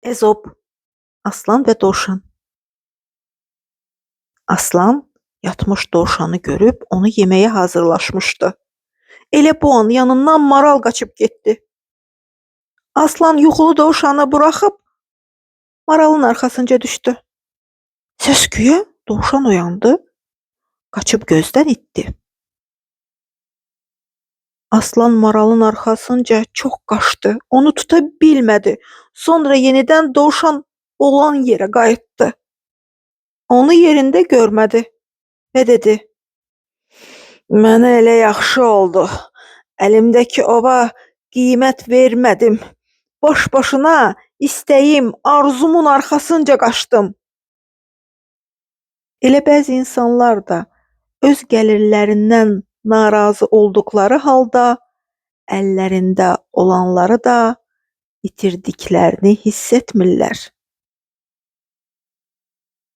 Ezop, Aslan və Dovşan. Aslan yatmış dovşanı görüb onu yeməyə hazırlaşmışdı. Elə bu an yanından maral qaçıb getdi. Aslan yuxulu dovşanı buraxıb maralın arxasınca düşdü. Səs-küyə dovşan oyandı, qaçıb gözdən itdi. Aslan maralın arxasınca çox qaçdı, onu tuta bilmədi. Sonra yenidən dovşan olan yerə qayıtdı. Onu yerində görmədi və dedi: "Mənə elə yaxşı oldu. Əlimdəki ova qiymət vermədim. Boş-boşuna istəyim, arzumun arxasınca qaçdım." Elə bəzi insanlar da öz gəlirlərindən narazı olduqları halda əllərində olanları da itirdiklərini hiss etmirlər.